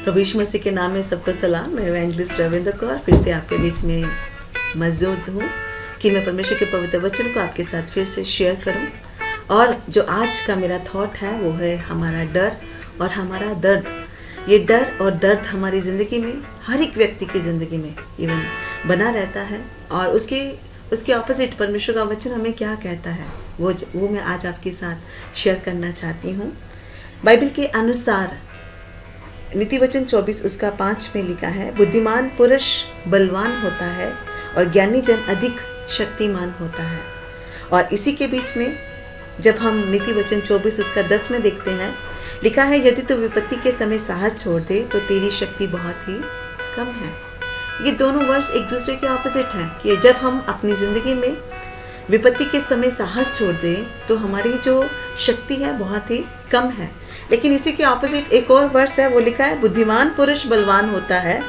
प्रभु यीशु मसीह के नाम में सबको सलाम। मैं इवेंजलिस्ट रविंद्र कौर फिर से आपके बीच में मौजूद हूँ कि मैं परमेश्वर के पवित्र वचन को आपके साथ फिर से शेयर करूँ। और जो आज का मेरा थॉट है वो है हमारा डर और हमारा दर्द। ये डर और दर्द हमारी ज़िंदगी में, हर एक व्यक्ति की ज़िंदगी में इवन बना रहता है। और उसके ऑपोजिट परमेश्वर का वचन हमें क्या कहता है वो मैं आज आपके साथ शेयर करना चाहती हूँ। बाइबल के अनुसार नीति वचन 24 उसका 5 में लिखा है, बुद्धिमान पुरुष बलवान होता है और ज्ञानी जन अधिक शक्तिमान होता है। और इसी के बीच में जब हम नीति वचन 24 उसका 10 में देखते हैं, लिखा है, यदि तू विपत्ति के समय साहस छोड़ दे तो तेरी शक्ति बहुत ही कम है। ये दोनों वर्ड्स एक दूसरे के ऑपोजिट हैं कि जब हम अपनी ज़िंदगी में विपत्ति के समय साहस छोड़ दें तो हमारी जो शक्ति है बहुत ही कम है। लेकिन इसी के ऑपोजिट एक और वर्स है, वो लिखा है, बुद्धिमान पुरुष बलवान होता है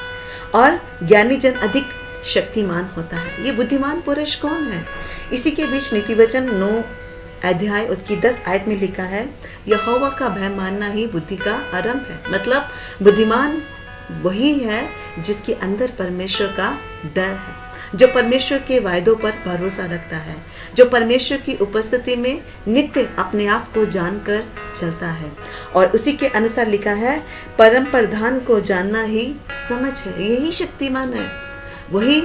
और ज्ञानी जन अधिक शक्तिमान होता है। ये बुद्धिमान पुरुष कौन है? इसी के बीच नीति वचन 9 अध्याय उसकी 10 आयत में लिखा है, यहोवा का भय मानना ही बुद्धि का आरंभ है। मतलब बुद्धिमान वही है जिसके अंदर परमेश्वर का डर है, जो परमेश्वर के वायदों पर भरोसा रखता है, जो परमेश्वर की उपस्थिति में नित्य अपने आप को जानकर चलता है। और उसी के अनुसार लिखा है, परम प्रधान को जानना ही समझ है, यही शक्तिमान है। वही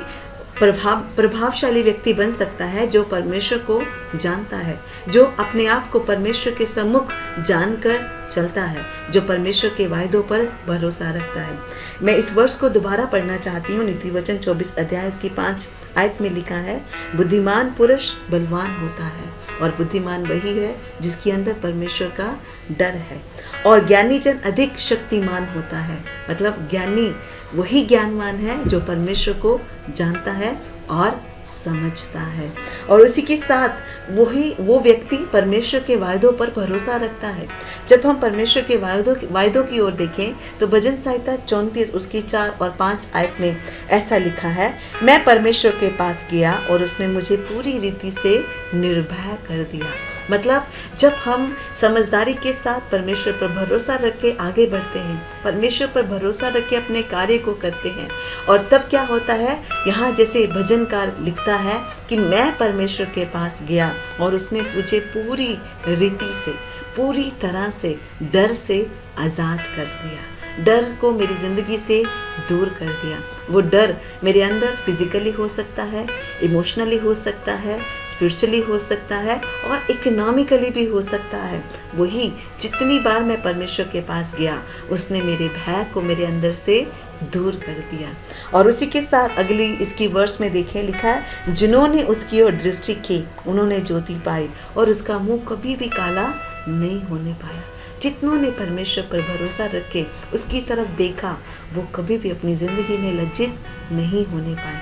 प्रभावशाली व्यक्ति बन सकता है जो परमेश्वर को जानता है, जो अपने आप को परमेश्वर के सम्मुख जानकर चलता है, जो परमेश्वर के वायदों पर भरोसा रखता है। मैं इस वर्ष को दोबारा पढ़ना चाहती हूँ। नीति वचन 24 अध्याय उसकी 5 आयत में लिखा है, बुद्धिमान पुरुष बलवान होता है और बुद्धिमान वही है जिसके अंदर परमेश्वर का डर है। और ज्ञानी जन अधिक शक्तिमान होता है। मतलब ज्ञानी वही ज्ञानवान है जो परमेश्वर को जानता है और समझता है। और उसी के साथ वो व्यक्ति परमेश्वर के वायदों पर भरोसा रखता है। जब हम परमेश्वर के वायदों की ओर देखें तो भजन संहिता 34 उसकी 4 और 5 आयत में ऐसा लिखा है, मैं परमेश्वर के पास गया और उसने मुझे पूरी रीति से निर्भय कर दिया। मतलब जब हम समझदारी के साथ परमेश्वर पर भरोसा रख के आगे बढ़ते हैं, परमेश्वर पर भरोसा रख के अपने कार्य को करते हैं, और तब क्या होता है, यहाँ जैसे भजनकार लिखता है कि मैं परमेश्वर के पास गया और उसने मुझे पूरी रीति से, पूरी तरह से डर से आज़ाद कर दिया, डर को मेरी ज़िंदगी से दूर कर दिया। वो डर मेरे अंदर फिजिकली हो सकता है, इमोशनली हो सकता है, स्पिरिचुअली हो सकता है और इकोनॉमिकली भी हो सकता है। वही जितनी बार मैं परमेश्वर के पास गया उसने मेरे भय को मेरे अंदर से दूर कर दिया। और उसी के साथ अगली इसकी वर्ष में देखें, लिखा है, जिन्होंने उसकी ओर दृष्टि की उन्होंने ज्योति पाई और उसका मुंह कभी भी काला नहीं होने पाया। जितनों ने परमेश्वर पर भरोसा रख के उसकी तरफ देखा वो कभी भी अपनी ज़िंदगी में लज्जित नहीं होने पाए।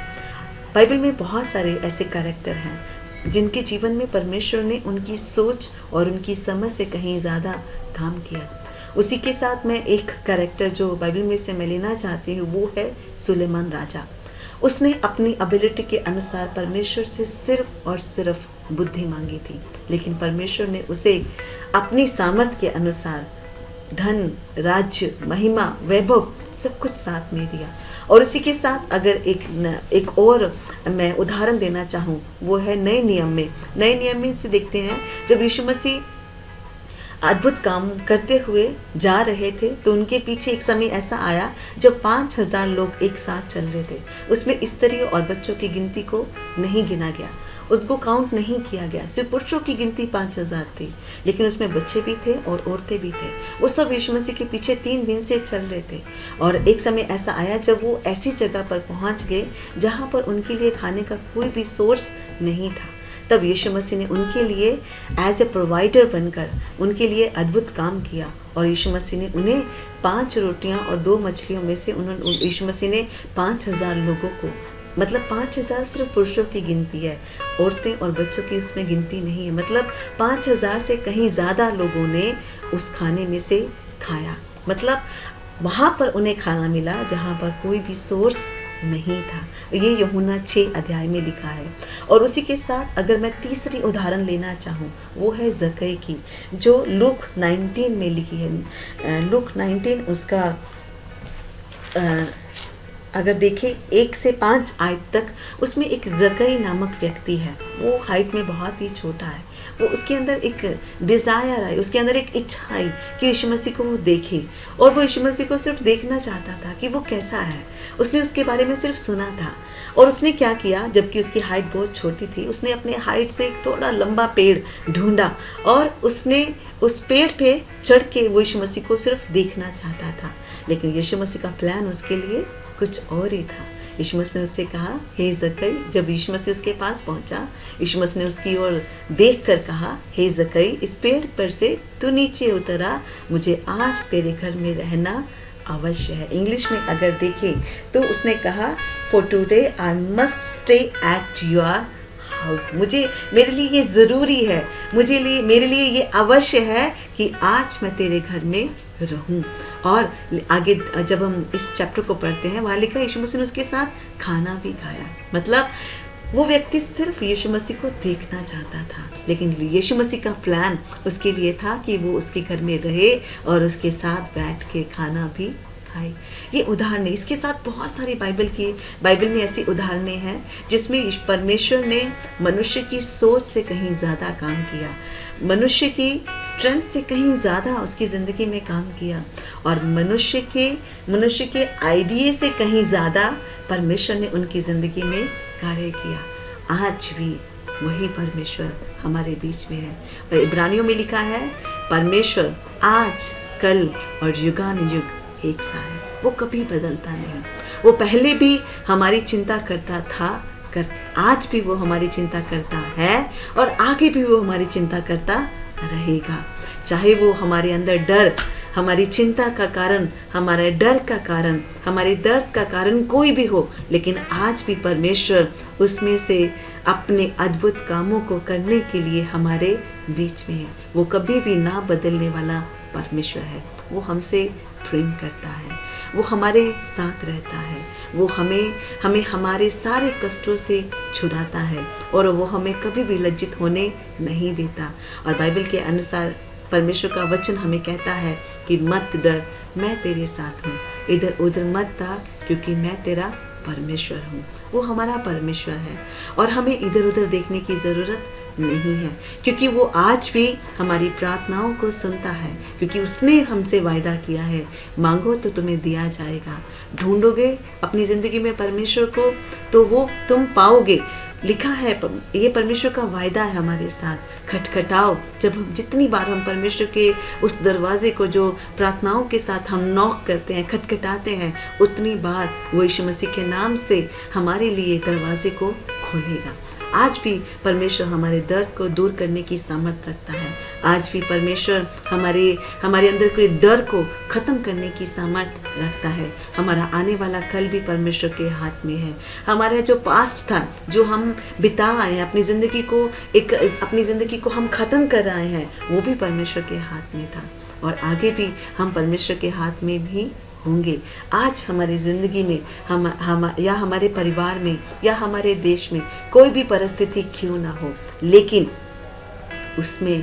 बाइबल में बहुत सारे ऐसे कैरेक्टर हैं जिनके जीवन में परमेश्वर ने उनकी सोच और उनकी समझ से कहीं ज़्यादा काम किया। उसी के साथ मैं एक कैरेक्टर जो बाइबल में से मैं लेना चाहती हूँ वो है सुलेमान राजा। उसने अपनी एबिलिटी के अनुसार परमेश्वर से सिर्फ और सिर्फ बुद्धि मांगी थी, लेकिन परमेश्वर ने उसे अपनी सामर्थ्य के अनुसार धन, राज्य, महिमा, वैभव सब कुछ साथ में दिया। और उसी के साथ अगर एक और मैं उदाहरण देना चाहूँ वो है नए नियम में से देखते हैं, जब यीशु मसीह अद्भुत काम करते हुए जा रहे थे तो उनके पीछे एक समय ऐसा आया जब 5000 लोग एक साथ चल रहे थे। उसमें स्त्रियों और बच्चों की गिनती को नहीं गिना गया, उनको काउंट नहीं किया गया। सिर्फ पुरुषों की गिनती 5000 थी, लेकिन उसमें बच्चे भी थे और औरतें भी थे। वो सब यीशु मसीह के पीछे 3 दिन से चल रहे थे। और एक समय ऐसा आया जब वो ऐसी जगह पर पहुंच गए जहां पर उनके लिए खाने का कोई भी सोर्स नहीं था। तब यीशु मसीह ने उनके लिए एज ए प्रोवाइडर बनकर उनके लिए अद्भुत काम किया। और यीशु मसीह ने उन्हें 5 रोटियां और 2 मछलियों में से यीशु मसीह ने 5000 लोगों को, मतलब 5000 सिर्फ पुरुषों की गिनती है, औरतें और बच्चों की उसमें गिनती नहीं है। मतलब 5000 से कहीं ज़्यादा लोगों ने उस खाने में से खाया। मतलब वहाँ पर उन्हें खाना मिला जहाँ पर कोई भी सोर्स नहीं था। ये यूहन्ना 6 अध्याय में लिखा है। और उसी के साथ अगर मैं तीसरी उदाहरण लेना चाहूँ वो है जक्कई की, जो लूक 19 में लिखी है। लूक 19 उसका अगर देखें 1 से 5 आयत तक, उसमें एक जकई नामक व्यक्ति है। वो हाइट में बहुत ही छोटा है। वो उसके अंदर एक डिज़ायर आई, उसके अंदर एक इच्छा आई कि यीशु मसीह को वो देखे, और वो यीशु मसीह को सिर्फ देखना चाहता था कि वो कैसा है। उसने उसके बारे में सिर्फ सुना था, और उसने क्या किया, जबकि उसकी हाइट बहुत छोटी थी, उसने अपने हाइट से एक थोड़ा लंबा पेड़ ढूंढा और उसने उस पेड़ पे चढ़ के वो यीशु मसीह को सिर्फ देखना चाहता था। लेकिन यीशु मसीह का प्लान उसके लिए कुछ और ही था। यीशु मसीह ने उससे कहा, हे जकई। जब यीशु मसीह उसके पास पहुंचा, यीशु मसीह ने उसकी ओर देख कर कहा, हे जकई, इस पेड़ पर से तू नीचे उतरा, मुझे आज तेरे घर में रहना अवश्य है। इंग्लिश में अगर देखें तो उसने कहा, for today I must stay at your house. मेरे लिए ये ज़रूरी है, मेरे लिए ये अवश्य है कि आज मैं तेरे घर में रहूं। और आगे जब हम इस चैप्टर को पढ़ते हैं, वहाँ लिखा यीशु मसीह ने उसके साथ खाना भी खाया। मतलब वो व्यक्ति सिर्फ यीशु मसीह को देखना चाहता था, लेकिन यीशु मसीह का प्लान उसके लिए था कि वो उसके घर में रहे और उसके साथ बैठ के खाना भी खाए। ये उदाहरण, इसके साथ बहुत सारी बाइबल में ऐसी उदाहरणें हैं जिसमें परमेश्वर ने मनुष्य की सोच से कहीं ज़्यादा काम किया, मनुष्य की स्ट्रेंथ से कहीं ज़्यादा उसकी ज़िंदगी में काम किया, और मनुष्य के आइडिया से कहीं ज़्यादा परमेश्वर ने उनकी ज़िंदगी में कार्य किया। आज भी वही परमेश्वर हमारे बीच में है। और इब्रानियों में लिखा है, परमेश्वर आज, कल और युगानुयुग एक सा है। वो कभी बदलता नहीं। वो पहले भी हमारी चिंता करता था, आज भी वो हमारी चिंता करता है, और आगे भी वो हमारी चिंता करता रहेगा। चाहे वो हमारे अंदर डर, हमारी चिंता का कारण, हमारे डर का कारण, हमारे दर्द का कारण कोई भी हो, लेकिन आज भी परमेश्वर उसमें से अपने अद्भुत कामों को करने के लिए हमारे बीच में है। वो कभी भी ना बदलने वाला परमेश्वर है। वो हमसे प्रेम करता है, वो हमारे साथ रहता है, वो हमें हमारे सारे कष्टों से छुड़ाता है, और वो हमें कभी भी लज्जित होने नहीं देता। और बाइबल के अनुसार परमेश्वर का वचन हमें कहता है कि मत डर, मैं तेरे साथ हूँ, इधर उधर मत भाग, क्योंकि मैं तेरा परमेश्वर हूँ। वो हमारा परमेश्वर है, और हमें इधर उधर देखने की ज़रूरत नहीं है, क्योंकि वो आज भी हमारी प्रार्थनाओं को सुनता है, क्योंकि उसने हमसे वायदा किया है, मांगो तो तुम्हें दिया जाएगा, ढूंढोगे अपनी ज़िंदगी में परमेश्वर को तो वो तुम पाओगे। लिखा है, ये परमेश्वर का वायदा है हमारे साथ। खटखटाओ, जितनी बार हम परमेश्वर के उस दरवाजे को जो प्रार्थनाओं के साथ हम नॉक करते हैं, खटखटाते हैं, उतनी बार वो यीशु मसीह के नाम से हमारे लिए दरवाजे को खोलेगा। आज भी परमेश्वर हमारे दर्द को दूर करने की सामर्थ्य रखता है। आज भी परमेश्वर हमारे अंदर के डर को ख़त्म करने की सामर्थ्य रखता है। हमारा आने वाला कल भी परमेश्वर के हाथ में है। हमारा जो पास्ट था, जो हम बिता आए हैं, अपनी ज़िंदगी को हम ख़त्म कर रहे हैं, वो भी परमेश्वर के हाथ में था, और आगे भी हम परमेश्वर के हाथ में भी होंगे। आज हमारी ज़िंदगी में हम या हमारे परिवार में या हमारे देश में कोई भी परिस्थिति क्यों ना हो, लेकिन उसमें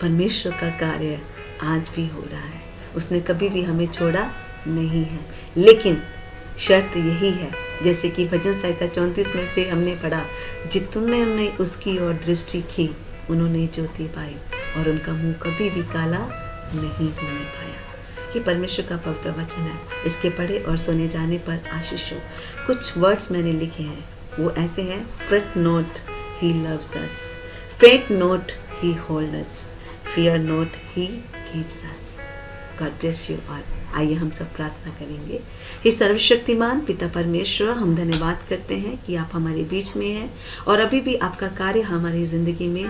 परमेश्वर का कार्य आज भी हो रहा है। उसने कभी भी हमें छोड़ा नहीं है, लेकिन शर्त यही है, जैसे कि भजन संहिता 34 में से हमने पढ़ा, जितने उसकी ओर दृष्टि की उन्होंने ज्योति पाई, और उनका मुंह कभी भी काला नहीं होने पाया। ये परमेश्वर का पवित्र वचन है। इसके पढ़े और सुने जाने पर आशीष हो। कुछ वर्ड्स मैंने लिखे हैं, वो ऐसे हैं, fret not, he loves us, fate not, he holds us, fear not, he keeps us. God bless you all. आइए हम सब प्रार्थना करेंगे। हे सर्वशक्तिमान पिता परमेश्वर, हम धन्यवाद करते हैं कि आप हमारे बीच में हैं, और अभी भी आपका कार्य हमारी ज़िंदगी में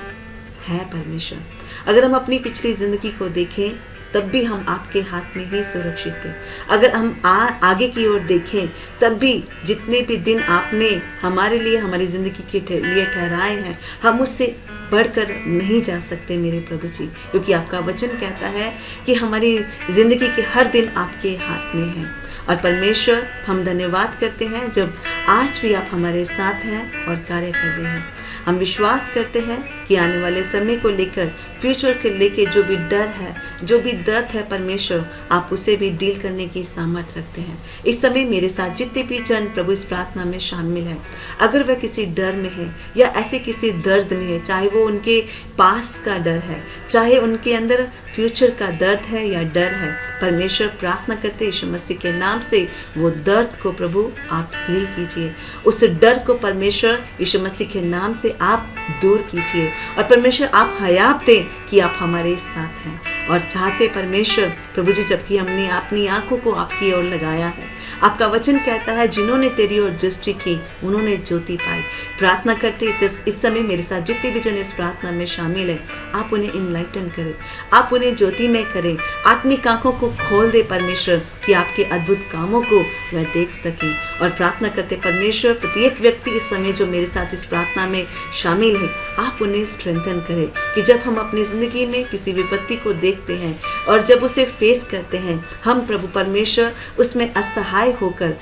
है परमेश्वर। अगर हम अपनी पिछली ज़िंदगी को देखें, तब भी हम आपके हाथ में ही सुरक्षित थे। अगर हम आगे की ओर देखें, तब भी जितने भी दिन आपने हमारे लिए, हमारी ज़िंदगी के लिए ठहराए हैं, हम उससे बढ़कर नहीं जा सकते मेरे प्रभु जी, क्योंकि आपका वचन कहता है कि हमारी ज़िंदगी के हर दिन आपके हाथ में है। और परमेश्वर, हम धन्यवाद करते हैं जब आज भी आप हमारे साथ हैं और कार्य कर रहे हैं। हम विश्वास करते हैं कि आने वाले समय को लेकर फ्यूचर के लेके जो भी डर है, जो भी दर्द है परमेश्वर, आप उसे भी डील करने की सामर्थ्य रखते हैं। इस समय मेरे साथ जितने भी जन प्रभु इस प्रार्थना में शामिल है, अगर वह किसी डर में है या ऐसे किसी दर्द में है, चाहे वो उनके पास का डर है, चाहे उनके अंदर फ्यूचर का दर्द है या डर है, परमेश्वर प्रार्थना करते यीशु मसीह के नाम से वो दर्द को प्रभु आप हील कीजिए। उस डर को परमेश्वर यीशु मसीह के नाम से आप दूर कीजिए और परमेश्वर आप हयात दें कि आप हमारे साथ हैं। और चाहते परमेश्वर प्रभु जी, जबकि हमने अपनी आंखों को आपकी ओर लगाया है, आपका वचन कहता है जिन्होंने तेरी ओर दृष्टि की उन्होंने ज्योति पाई। प्रार्थना करते इस समय मेरे साथ जितने भी जन इस प्रार्थना में शामिल है, आप उन्हें इनलाइटन करें, आप उन्हें ज्योति में करें, आत्मिक आंखों को खोल दे परमेश्वर कि आपके अद्भुत कामों को वह देख सकें। और प्रार्थना करते परमेश्वर प्रत्येक व्यक्ति इस समय जो मेरे साथ इस प्रार्थना में शामिल है, आप उन्हें स्ट्रेंथन करें कि जब हम अपनी ज़िंदगी में किसी विपत्ति को देखते हैं और जब उसे फेस करते हैं, हम प्रभु परमेश्वर उसमें असहाय होकर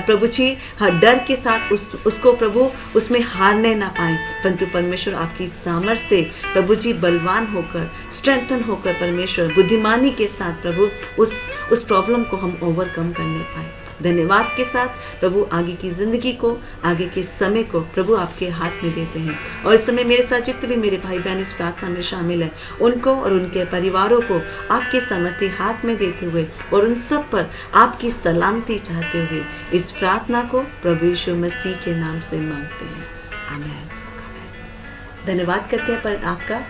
प्रभु जी डर के साथ उसको प्रभु उसमें हारने ना पाए, परंतु परमेश्वर आपकी सामर्थ्य से प्रभु जी बलवान होकर, स्ट्रेंथन होकर परमेश्वर बुद्धिमानी के साथ प्रभु उस प्रॉब्लम को हम ओवरकम करने पाए। धन्यवाद के साथ प्रभु आगे की ज़िंदगी को, आगे के समय को प्रभु आपके हाथ में देते हैं। और इस समय मेरे साथ जितने भी मेरे भाई बहन इस प्रार्थना में शामिल हैं, उनको और उनके परिवारों को आपके सामर्थ्य हाथ में देते हुए और उन सब पर आपकी सलामती चाहते हुए इस प्रार्थना को प्रभु यीशु मसीह के नाम से मांगते हैं। आमीन। धन्यवाद करते हैं पर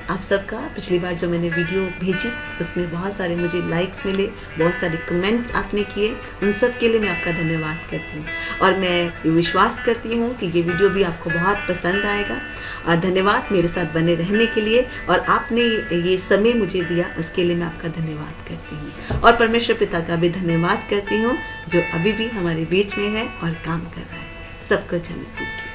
आप सबका। पिछली बार जो मैंने वीडियो भेजी उसमें बहुत सारे मुझे लाइक्स मिले, बहुत सारे कमेंट्स आपने किए, उन सब के लिए मैं आपका धन्यवाद करती हूँ। और मैं विश्वास करती हूँ कि ये वीडियो भी आपको बहुत पसंद आएगा। और धन्यवाद मेरे साथ बने रहने के लिए, और आपने ये समय मुझे दिया उसके लिए मैं आपका धन्यवाद करती हूँ। और परमेश्वर पिता का भी धन्यवाद करती हूँ जो अभी भी हमारे बीच में है और काम कर रहा है। सबको जय मसीह।